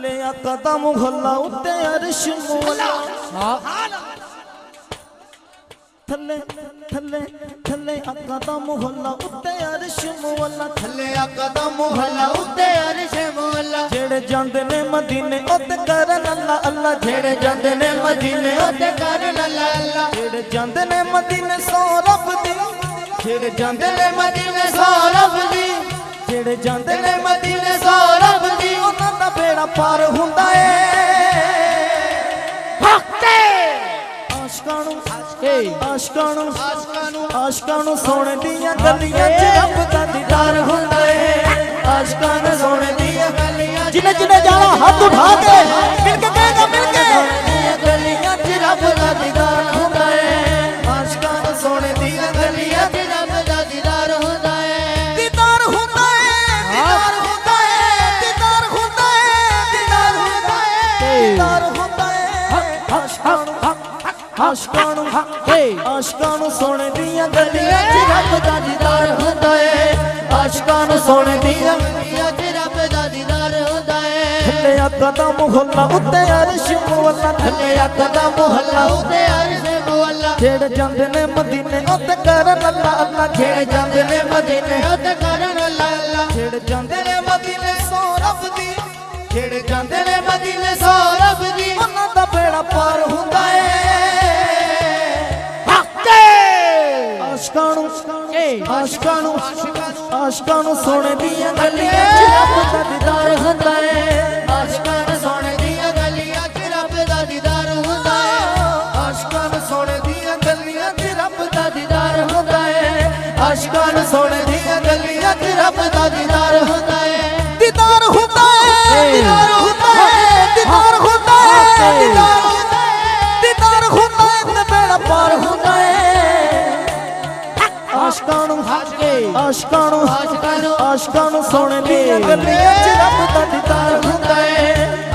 थले कदम मुहल्ला उत्ते अर्श मुहल्ला थले थले थले कदम मुहल्ला उत्ते अर्श मुहल्ला थले कदम मुहल्ला उत्ते अर्श मुहल्ला जेड़े जांदे ने मदीने उत्ते करन अल्लाह अल्लाह जेड़े जांदे ने मदीने उत्ते करन अल्लाह अल्लाह जेड़े जांदे ने मदीने सौ रब दी जेड़े जांदे ने मदीने सौ रब दी जेड़े जांदे ने मदीने सौ रब दी उन्हां दा बेड़ा पार हुंदा ए भक्ते आशिकां आशिकां आशिकां सोने दियां गलियां च रब दा दीदार हुंदा ए आशिकां सोने दियां गलियां जिन्ने जिन्ने जाना हाथ उठा के मिल के कहेगा मिल के गलियां च रब दा दीदार हुंदा ए आशिकां सोने दियां गलियां च रब दा दीदार हुंदा ए दीदार हुंदा ए दीदार हुंदा ए दीदार हुंदा ए दीदार हुंदा ए दीदार हुंदा ए आशिकां सोने दियां गलियां च रब दा दीदार हुंदा ए आशिकां सोने दियां गलियां च रब दा दीदार हुंदा ए थले कदम मुहल्ला उत्ते अर्श मुहल्ला थले कदम मुहल्ला उत्ते अर्श मुहल्ला जेड़े जांदे ने मदीने उत्ते करन अल्लाह अल्लाह जेड़े जांदे ने मदीने उत्ते करन अल्लाह अल्लाह जेड़े जांदे ने मदीने सौ रब दी जेड़े जांदे ने मदीने सौ रब दी उन्हां दा बेड़ा पार हुंदा ए आशिकां सोने दियां गलियां च रब दा दीदार हुंदा ए आशिकां सोने दियां गलियां च रब दा दीदार हुंदा ए आशिकां सोने दियां गलियां च रब दा दीदार हुंदा ए आशिकां सोने दियां गलियां च रब दा दीदार हुंदा ए दीदार हुंदा ए दीदार हुंदा ए दीदार हुंदा ए दीदार हुंदा ए दीदार हुंदा ए ते बेड़ा पार हुंदा ए आशिकां सोने दियां गलियां च रब दा दीदार हुंदा ए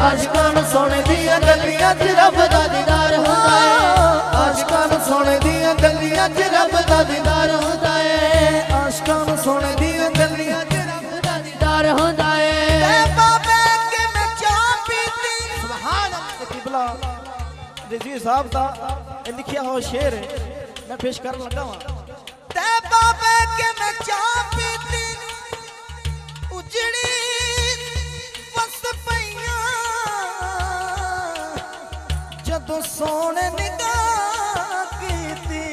आशिकां सोने दियां गलियां च रब दा दीदार हुंदा ए आशिकां सोने दियां गलियां च रब दा दीदार हुंदा ए आशिकां सोने दियां गलियां च रब दा दीदार हुंदा ए बाबे के मैं चाह पीती सुभान अल्लाह किबला रज़ी साहब दा लिखिया हो शेर मैं पेश करन लगा हां ते बाबे के मैं चाह पीती उजड़ी वस पईयां जदों सोने निगाह कीती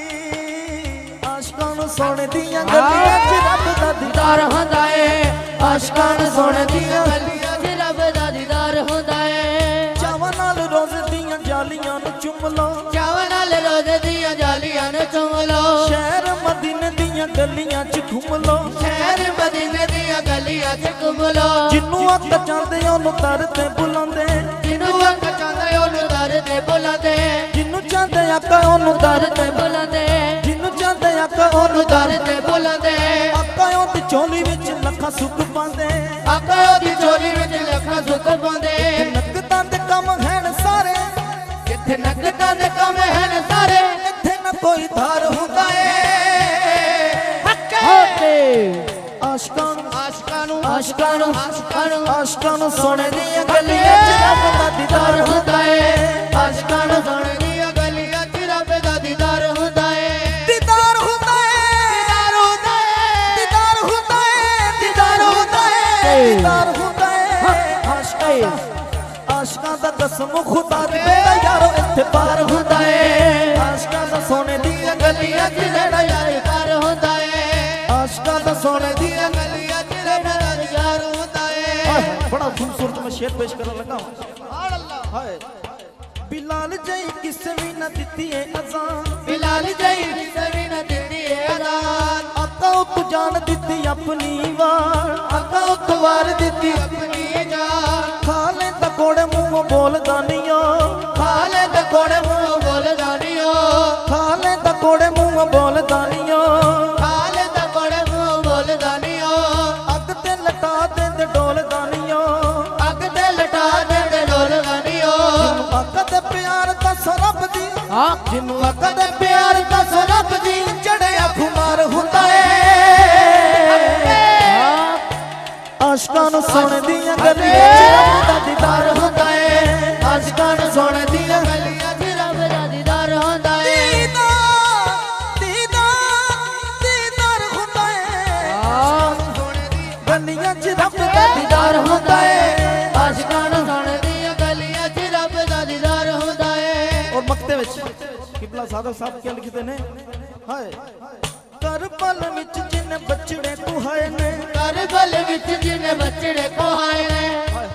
आशिकां सोने दियां गलियां च रब दा दीदार हुंदा ए आशिकां सोने दियां गलियां च रब दा दीदार हुंदा ए चावां नाल रोज़ दियां जालियां नु चुम लो चावां नाल रोज़ दियां जालियां नु चुम लो शहर मदीने दियां गलियां च घूम लो शहर मदीने दियां गलियां च घूम लो जिन्नू अक चांदे ओनू दर ते बुलांदे जिन्नू अक चांदे ओनू दर ते बुलांदे जिन्नू चांदे अक ओनू दर ते बुलांदे जिन्नू चांदे अक ओनू दर ते बुलांदे आका ओदी चोली विच लखां सुख पांदे आका ओदी चोली विच लखां सुख पांदे नकदां दे कम हैन सारे जिथे नकदां दे कम हैन सारे इत्थे न कोई धार हुंदा ए आशिकां सोने दियां गलियां च रब दा दीदार हुंदा ए आशिकां सोने दियां गलियां च रब दा दीदार हुंदा ए दीदार हुंदा ए दीदार हुंदा ए दीदार हुंदा ए दीदार हुंदा ए आशिकां दा कसम खुदा दी बेड़ा यारो इत्थे पार हुंदा ए आशिकां दा सोने दियां गलियां च रेड़ा यार पार हुंदा ए आशिकां दा सोने दियां गलियां च रेड़ा यार हुंदा ए बड़ा खूबसूरत मैं शेर पेश करन लगा हूं सुभान अल्लाह हाय बिलाल जई किसे भी न दित्ती है अज़ान बिलाल जई किसे भी न दित्ती है अज़ान आका उक जान दित्ती अपनी वार आका उक वार दित्ती अपनी जान खाले तकोड़े मुंह बोलदा नियो खाले तकोड़े मुंह बोलदा नियो खाले तकोड़े मुंह बोलदा नियो खाले तकोड़े मुंह बोलदा नियो अग ते लटा दे डोलदा नियो अग ते लटा दे डोलदा नियो आका दे प्यार दा सरब दी हां जिन्नू आका दे प्यार दा सरब दी चढ़िया खुमार हुंदा ए आशिकां सोने दियां गलियां च रब दा दीदार ਸਾਧਕ ਸਾਹਿਬ ਕੀ ਲਿਖਦੇ ਨੇ ਹਾਏ ਕਰ ਪਲ ਵਿੱਚ ਜਿੰਨੇ ਬਚੜੇ ਕੁਹਾਏ ਨੇ ਕਰਬਲ ਵਿੱਚ ਜਿਨ ਬਚੜੇ ਕੋਹਾਏ ਨੇ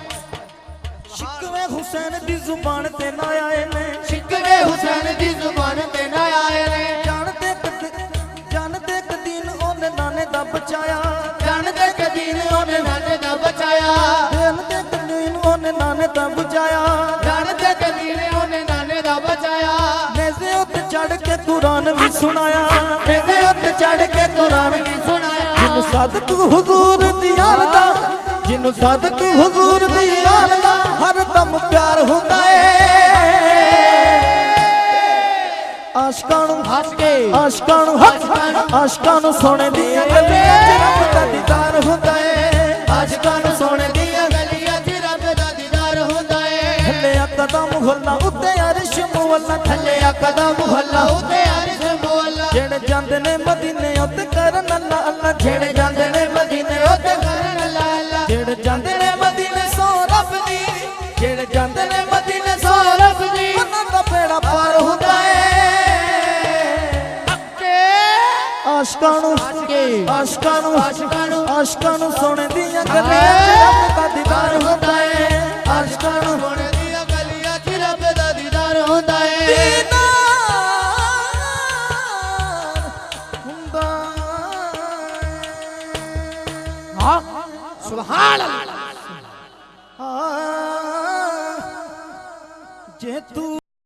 ਸ਼ਿਕਵੇ ਹੁਸੈਨ ਦੀ ਜ਼ੁਬਾਨ ਤੇ ਨਾ ਆਏ ਨੇ ਸ਼ਿਕਵੇ ਹੁਸੈਨ ਦੀ ਜ਼ੁਬਾਨ ਤੇ ਨਾ ਆਏ ਨੇ ਜਾਣਦੇ ਕਦੀਨ ਉਹਨੇ ਨਾਨੇ ਦਾ ਬਚਾਇਆ ਜਾਣਦੇ ਕਦੀਨ ਉਹਨੇ ਨਾਨੇ ਦਾ ਬਚਾਇਆ ਜਾਣਦੇ ਕਦੀਨ ਉਹਨੇ ਨਾਨੇ ਦਾ ਬਚਾਇਆ ਜਾਣਦੇ ਕਦੀਨ ਉਹਨੇ ਨਾਨੇ ਦਾ ਬਚਾਇਆ ਨੇਜ਼ੇ ਉੱਤੇ ਚੜ ਕੇ ਕੁਰਾਨ ਵੀ ਸੁਣਾਇਆ ਇਹਦੇ ਉੱਤੇ ਚੜ ਕੇ ਕੁਰਾਨ ਵੀ ਸੁਣਾਇਆ ਜਿਹਨੂੰ ਸਦਕ ਹੁਜ਼ੂਰ ਦੀ ਯਾਰ ਦਾ ਜਿਹਨੂੰ ਸਦਕ ਹੁਜ਼ੂਰ ਦੀ ਯਾਰ ਦਾ ਹਰ ਦਮ ਪਿਆਰ ਹੁੰਦਾ ਏ ਆਸ਼ਕਾਂ ਨੂੰ ਹੱਸ ਕੇ ਆਸ਼ਕਾਂ ਨੂੰ ਸੋਨੇ ਦੀਆਂ ਗਲੀਆਂ 'ਚ ਰੱਬ ਦਾ ਦੀਦਾਰ ਹੁੰਦਾ ਏ ਆਸ਼ਕਾਂ ਨੂੰ ਸੋਨੇ ਦੀਆਂ ਗਲੀਆਂ 'ਚ ਰੱਬ ਦਾ ਦੀਦਾਰ ਹੁੰਦਾ ਏ ਥੱਲੇ ਕਦਮ ਮੁਹੱਲਾ ਉੱਤੇ ਅਰਸ਼ ਮੁਹੱਲਾ ਥੱਲੇ ਆ ਕਦਮ ਮੁਹੱਲਾ ਉੱਤੇ ਅਰਸ਼ ਮੁਹੱਲਾ ਜਿਹੜੇ ਜਾਂਦੇ ਨੇ ਮਦੀਨੇ ਉੱਤੇ ਕਰਨ ਅੱਲਾ ਅੱਲਾ ਜਿਹੜੇ ਜਾਂਦੇ ਨੇ ਮਦੀਨੇ ਉੱਤੇ ਕਰਨ ਅੱਲਾ ਅੱਲਾ ਜਿਹੜੇ ਜਾਂਦੇ ਨੇ ਮਦੀਨੇ ਸੋ ਰੱਬ ਦੀ ਜਿਹੜੇ ਜਾਂਦੇ ਨੇ ਮਦੀਨੇ ਸੋ ਰੱਬ ਦੀ ਉਹਨਾਂ ਦਾ ਬੇੜਾ ਪਾਰ ਹੁੰਦਾ ਏ ਆਸ਼ਕਾਂ ਨੂੰ ਸੋਨੇ ਦੀਆਂ ਗਲੀਆਂ 'ਚ ਰੱਬ ਦਾ ਦੀਦਾਰ ਹੁੰਦਾ ਏ ਆਸ਼ਕਾਂ ਨੂੰ ਸੋਨੇ ਦੀਆਂ ਗਲੀਆਂ 'ਚ ਰੱਬ ਦਾ ਦੀਦਾਰ ਹੁੰਦਾ ਏ ਦੀਦਾਰ ਹੁੰਦਾ ਹਾਂ ਸੁਭਾਨ ਅੱਲਾਹ ਜੇ ਤੂੰ